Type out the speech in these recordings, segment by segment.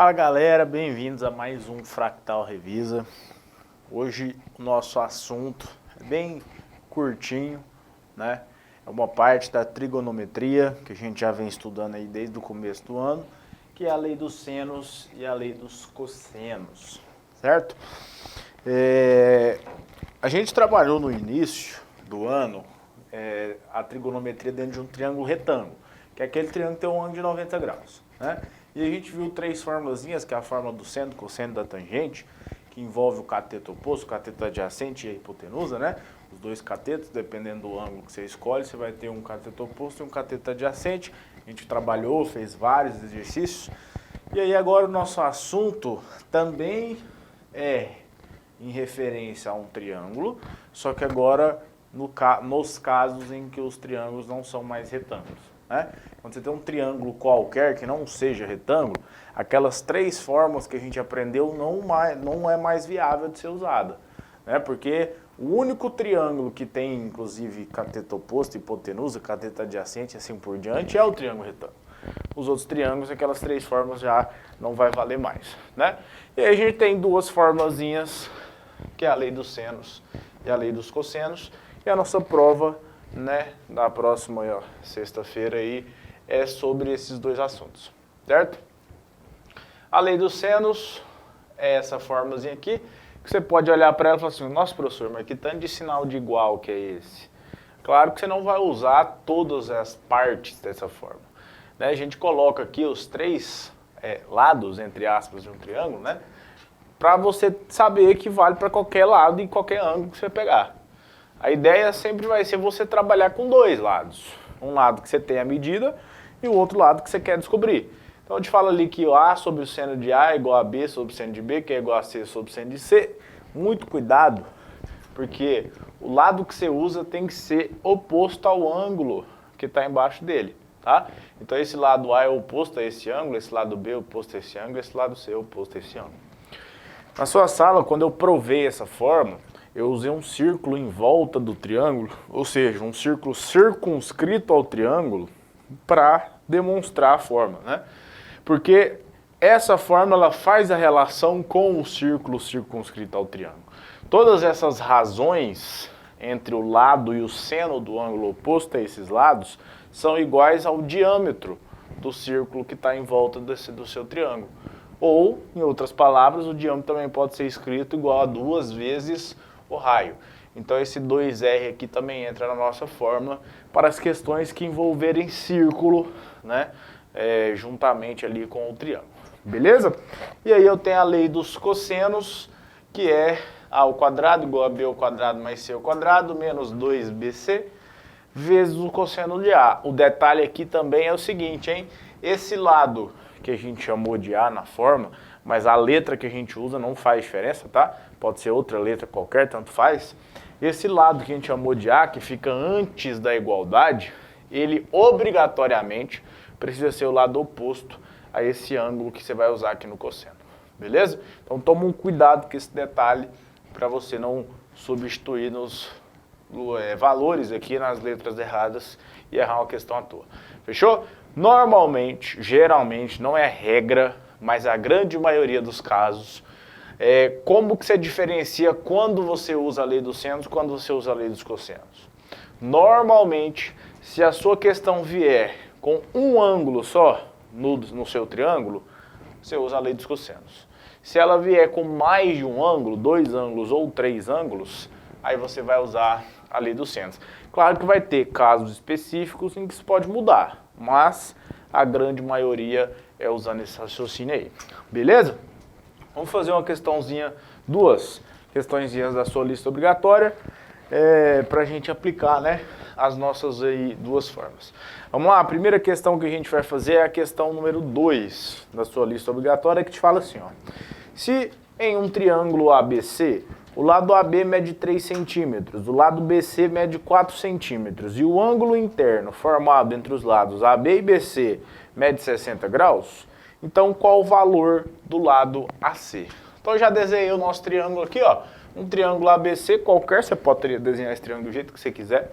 Fala galera, bem-vindos a mais um Fractal Revisa. Hoje o nosso assunto é bem curtinho, né? É uma parte da trigonometria que a gente já vem estudando aí desde o começo do ano, que é a lei dos senos e a lei dos cossenos, certo? A gente trabalhou no início do ano a trigonometria dentro de um triângulo retângulo, que é aquele triângulo que tem um ângulo de 90 graus, né? E a gente viu três formulazinhas, que é a fórmula do seno, cosseno da tangente, que envolve o cateto oposto, o cateto adjacente e a hipotenusa, né? Os dois catetos, dependendo do ângulo que você escolhe, você vai ter um cateto oposto e um cateto adjacente. A gente trabalhou, fez vários exercícios. E aí agora o nosso assunto também é em referência a um triângulo, só que agora nos casos em que os triângulos não são mais retângulos, né? Quando você tem um triângulo qualquer que não seja retângulo, aquelas três formas que a gente aprendeu não é mais viável de ser usada, né? Porque o único triângulo que tem, inclusive, cateto oposto, hipotenusa, cateto adjacente e assim por diante, é o triângulo retângulo. Os outros triângulos, aquelas três formas já não vai valer mais, né? E aí a gente tem duas formulazinhas, que é a lei dos senos e a lei dos cossenos, e a nossa prova, né, da próxima sexta-feira aí é sobre esses dois assuntos, certo? A lei dos senos é essa formulazinha aqui, que você pode olhar para ela e falar assim, nossa professor, mas que tanto de sinal de igual que é esse? Claro que você não vai usar todas as partes dessa forma, né? A gente coloca aqui os três lados, entre aspas, de um triângulo, né, para você saber que vale para qualquer lado e qualquer ângulo que você pegar. A ideia sempre vai ser você trabalhar com dois lados. Um lado que você tem a medida e o outro lado que você quer descobrir. Então eu te falo ali que A sobre o seno de A é igual a B sobre o seno de B, que é igual a C sobre o seno de C. Muito cuidado, porque o lado que você usa tem que ser oposto ao ângulo que está embaixo dele, tá? Então esse lado A é oposto a esse ângulo, esse lado B é oposto a esse ângulo, esse lado C é oposto a esse ângulo. Na sua sala, quando eu provei essa forma, eu usei um círculo em volta do triângulo, ou seja, um círculo circunscrito ao triângulo para demonstrar a forma, né? Porque essa forma ela faz a relação com o círculo circunscrito ao triângulo. Todas essas razões entre o lado e o seno do ângulo oposto a esses lados são iguais ao diâmetro do círculo que está em volta do seu triângulo. Ou, em outras palavras, o diâmetro também pode ser escrito igual a 2 vezes o raio. Então esse 2R aqui também entra na nossa fórmula para as questões que envolverem círculo, né, juntamente ali com o triângulo. Beleza? E aí eu tenho a lei dos cossenos, que é A ao quadrado igual a B ao quadrado mais C ao quadrado menos 2BC vezes o cosseno de A. O detalhe aqui também é o seguinte, hein? Esse lado que a gente chamou de A na forma, mas a letra que a gente usa não faz diferença, tá? Pode ser outra letra qualquer, tanto faz. Esse lado que a gente chamou de A, que fica antes da igualdade, ele obrigatoriamente precisa ser o lado oposto a esse ângulo que você vai usar aqui no cosseno, beleza? Então toma um cuidado com esse detalhe para você não substituir nos valores aqui nas letras erradas e errar uma questão à toa. Fechou? Normalmente, geralmente, não é regra, mas a grande maioria dos casos, como que você diferencia quando você usa a lei dos senos e quando você usa a lei dos cossenos? Normalmente, se a sua questão vier com um ângulo só no seu triângulo, você usa a lei dos cossenos. Se ela vier com mais de um ângulo, 2 ângulos ou 3 ângulos, aí você vai usar a lei dos senos. Claro que vai ter casos específicos em que isso pode mudar, mas a grande maioria é usando esse raciocínio aí. Beleza? Vamos fazer uma questãozinha, duas questõezinhas da sua lista obrigatória, para a gente aplicar, né, as nossas aí duas formas. Vamos lá, a primeira questão que a gente vai fazer é a questão número 2 da sua lista obrigatória, que te fala assim, ó. Se em um triângulo ABC, o lado AB mede 3 centímetros, o lado BC mede 4 centímetros e o ângulo interno formado entre os lados AB e BC mede 60 graus, então qual o valor do lado AC? Então eu já desenhei o nosso triângulo aqui, ó. Um triângulo ABC qualquer, você pode desenhar esse triângulo do jeito que você quiser.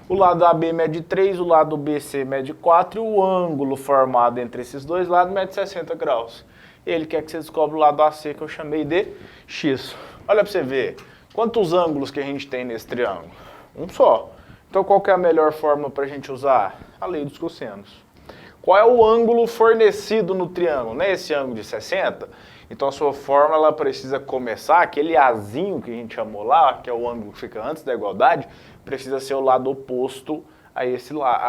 O lado AB mede 3, o lado BC mede 4 e o ângulo formado entre esses dois lados mede 60 graus. ele quer que você descubra o lado AC, que eu chamei de X. Olha para você ver, quantos ângulos que a gente tem nesse triângulo? Um só. Então qual que é a melhor fórmula para a gente usar? A lei dos cossenos. Qual é o ângulo fornecido no triângulo? Não é esse ângulo de 60? Então a sua fórmula ela precisa começar, aquele Azinho que a gente chamou lá, que é o ângulo que fica antes da igualdade, precisa ser o lado oposto a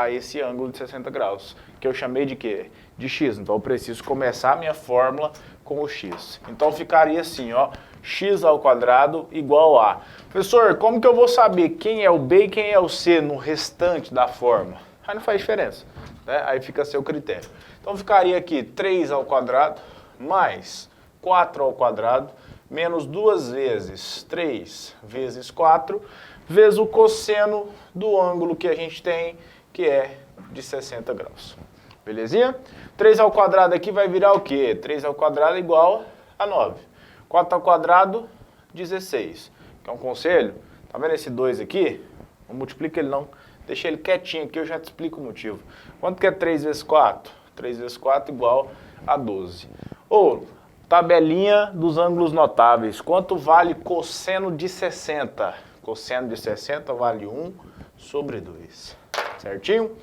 esse ângulo de 60 graus, que eu chamei de quê? De x. Então eu preciso começar a minha fórmula com o x. Então ficaria assim, ó, x ao quadrado igual a... Professor, como que eu vou saber quem é o b e quem é o c no restante da fórmula? Aí não faz diferença, né? Aí fica a seu critério. Então ficaria aqui 3 ao quadrado mais 4 ao quadrado menos 2 vezes 3 vezes 4 vezes o cosseno do ângulo que a gente tem, que é de 60 graus. Belezinha? 3 ao quadrado aqui vai virar o quê? 3 ao quadrado é igual a 9. 4 ao quadrado, 16. Quer um conselho? Tá vendo esse 2 aqui? Não multiplica ele não. Deixa ele quietinho aqui, eu já te explico o motivo. Quanto que é 3 vezes 4? 3 vezes 4 igual a 12. Ou, tabelinha dos ângulos notáveis. Quanto vale cosseno de 60? Cosseno de 60 vale 1 sobre 2. Certinho?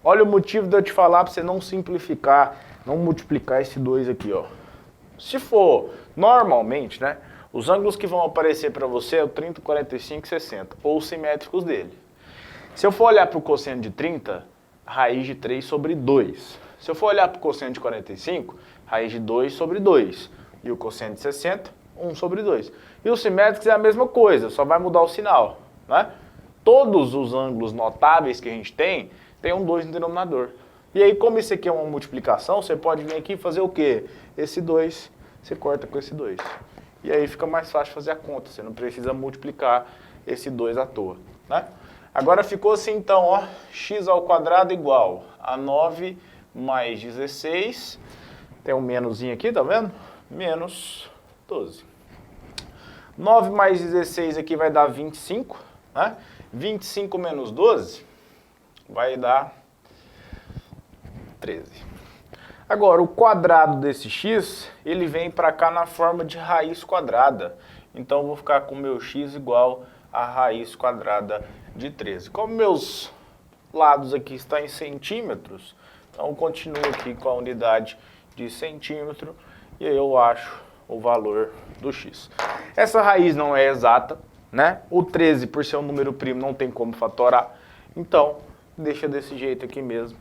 Olha o motivo de eu te falar para você não simplificar, não multiplicar esse 2 aqui, ó. Se for normalmente, né, os ângulos que vão aparecer para você é o 30, 45 e 60, ou os simétricos dele. Se eu for olhar para o cosseno de 30, raiz de 3 sobre 2. Se eu for olhar para o cosseno de 45, raiz de 2 sobre 2. E o cosseno de 60, 1 sobre 2. E os simétricos é a mesma coisa, só vai mudar o sinal, né? Todos os ângulos notáveis que a gente tem um 2 no denominador. E aí, como isso aqui é uma multiplicação, você pode vir aqui e fazer o quê? Esse 2, você corta com esse 2. E aí fica mais fácil fazer a conta, você não precisa multiplicar esse 2 à toa, né? Agora ficou assim então, ó, x ao quadrado igual a 9 mais 16, tem um menuzinho aqui, tá vendo? Menos 12. 9 mais 16 aqui vai dar 25, né? 25 menos 12 vai dar 13. Agora, o quadrado desse x, ele vem para cá na forma de raiz quadrada. Então, eu vou ficar com o meu x igual a raiz quadrada de 13. Como meus lados aqui estão em centímetros, então eu continuo aqui com a unidade de centímetro e aí eu acho o valor do x. Essa raiz não é exata, né? O 13, por ser um número primo, não tem como fatorar. Então, deixa desse jeito aqui mesmo,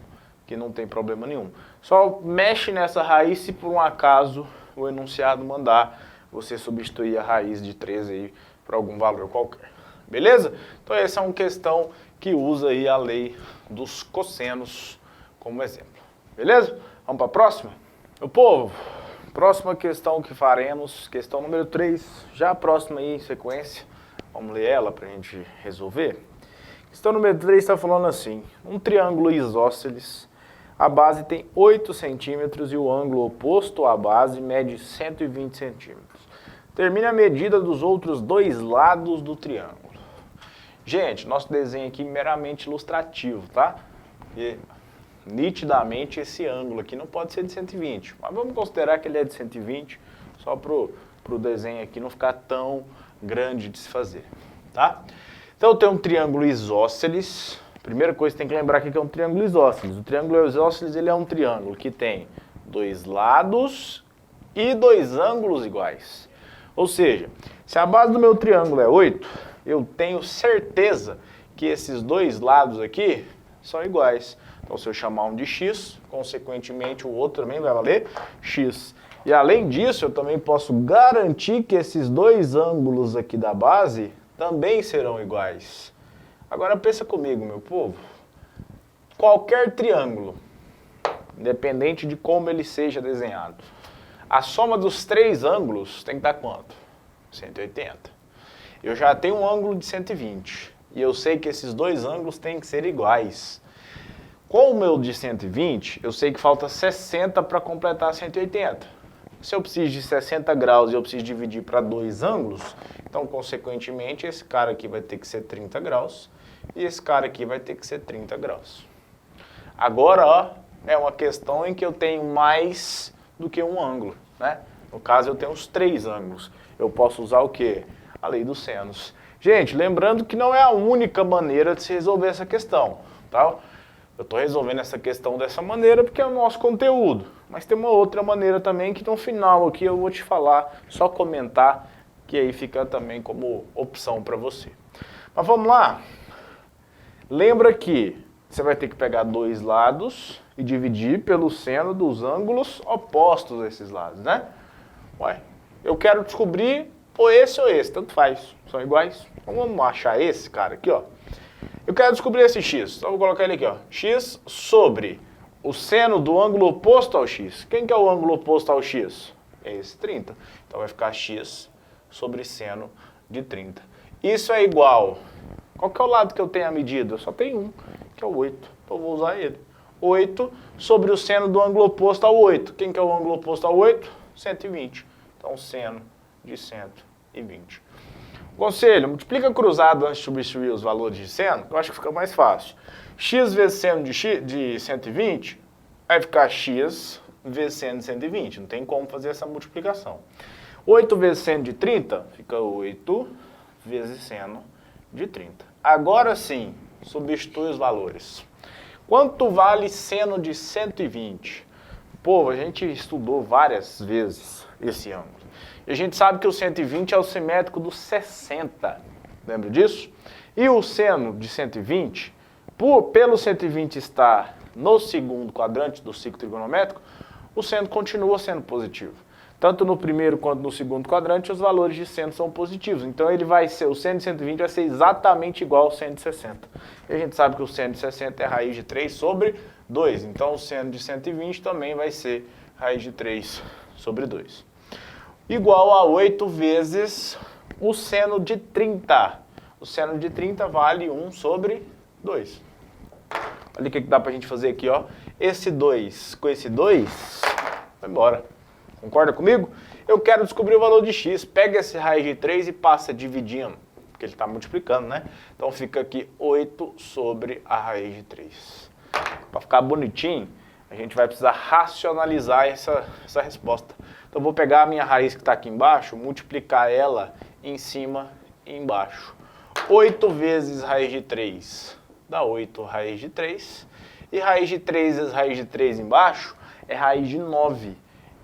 que não tem problema nenhum. Só mexe nessa raiz se por um acaso o enunciado mandar você substituir a raiz de 13 aí por algum valor qualquer. Beleza? Então essa é uma questão que usa aí a lei dos cossenos como exemplo. Beleza? Vamos para a próxima? Meu povo, próxima questão que faremos, questão número 3, já próxima aí em sequência. Vamos ler ela para a gente resolver. Questão número 3 está falando assim, um triângulo isósceles, a base tem 8 centímetros e o ângulo oposto à base mede 120 centímetros. Termine a medida dos outros dois lados do triângulo. Gente, nosso desenho aqui é meramente ilustrativo, tá? E nitidamente esse ângulo aqui não pode ser de 120, mas vamos considerar que ele é de 120, só pro desenho aqui não ficar tão grande de se fazer, tá? Então eu tenho um triângulo isósceles. Primeira coisa que tem que lembrar aqui que é um triângulo isósceles. O triângulo isósceles ele é um triângulo que tem dois lados e dois ângulos iguais. Ou seja, se a base do meu triângulo é 8, eu tenho certeza que esses dois lados aqui são iguais. Então se eu chamar um de x, consequentemente o outro também vai valer x. E além disso, eu também posso garantir que esses dois ângulos aqui da base também serão iguais. Agora pensa comigo, meu povo. Qualquer triângulo, independente de como ele seja desenhado, a soma dos três ângulos tem que dar quanto? 180. Eu já tenho um ângulo de 120 e eu sei que esses dois ângulos têm que ser iguais. Com o meu de 120, eu sei que falta 60 para completar 180. Se eu preciso de 60 graus e eu preciso dividir para dois ângulos, então, consequentemente, esse cara aqui vai ter que ser 30 graus e esse cara aqui vai ter que ser 30 graus. Agora, ó, é uma questão em que eu tenho mais do que um ângulo. né? No caso, eu tenho os 3 ângulos. Eu posso usar o quê? A lei dos senos. Gente, lembrando que não é a única maneira de se resolver essa questão, tá? Eu estou resolvendo essa questão dessa maneira porque é o nosso conteúdo. Mas tem uma outra maneira também que no final aqui eu vou te falar, só comentar, que aí fica também como opção para você. Mas vamos lá? Lembra que você vai ter que pegar 2 lados e dividir pelo seno dos ângulos opostos a esses lados, né? Ué, eu quero descobrir ou esse, tanto faz, são iguais. Então vamos achar esse cara aqui, ó. Eu quero descobrir esse x, então vou colocar ele aqui, ó. X sobre o seno do ângulo oposto ao x. Quem que é o ângulo oposto ao x? É esse 30. Então vai ficar x sobre seno de 30. Isso é igual. Qual que é o lado que eu tenho a medida? Eu só tenho um, que é o 8. Então eu vou usar ele. 8 sobre o seno do ângulo oposto ao 8. Quem que é o ângulo oposto ao 8? 120. Então seno de 120. Conselho, multiplica cruzado antes de substituir os valores de seno, que eu acho que fica mais fácil. X vezes seno de 120 vai ficar x vezes seno de 120. Não tem como fazer essa multiplicação. 8 vezes seno de 30 fica 8 vezes seno de 30. Agora sim, substitui os valores. Quanto vale seno de 120? Pô, a gente estudou várias vezes esse ângulo. E a gente sabe que o 120 é o simétrico do 60. Lembra disso? E o seno de 120, pelo 120 estar no segundo quadrante do ciclo trigonométrico, o seno continua sendo positivo. Tanto no primeiro quanto no segundo quadrante, os valores de seno são positivos. Então ele vai ser, o seno de 120 vai ser exatamente igual ao seno de 60. E a gente sabe que o seno de 60 é raiz de 3 sobre 2. Então o seno de 120 também vai ser raiz de 3 sobre 2. Igual a 8 vezes o seno de 30. O seno de 30 vale 1 sobre 2. Olha o que dá pra gente fazer aqui, ó. Esse 2 com esse 2, vai embora. Concorda comigo? Eu quero descobrir o valor de x. Pega esse raiz de 3 e passa dividindo, porque ele está multiplicando, né? Então fica aqui 8 sobre a raiz de 3. Para ficar bonitinho, a gente vai precisar racionalizar essa resposta. Então eu vou pegar a minha raiz que está aqui embaixo, multiplicar ela em cima e embaixo. 8 vezes raiz de 3 dá 8 raiz de 3. E raiz de 3 vezes raiz de 3 embaixo é raiz de 9.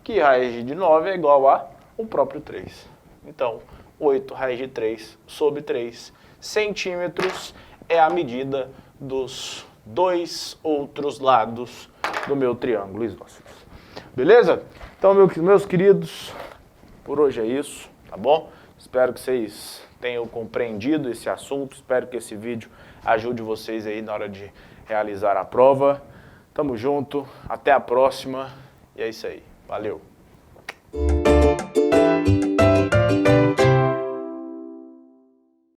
Que raiz de 9 é igual a o próprio 3. Então, 8 raiz de 3 sobre 3 centímetros é a medida dos 2 outros lados do meu triângulo isósceles. Beleza? Então, meus queridos, por hoje é isso, tá bom? Espero que vocês tenham compreendido esse assunto, espero que esse vídeo ajude vocês aí na hora de realizar a prova. Tamo junto, até a próxima, e é isso aí. Valeu!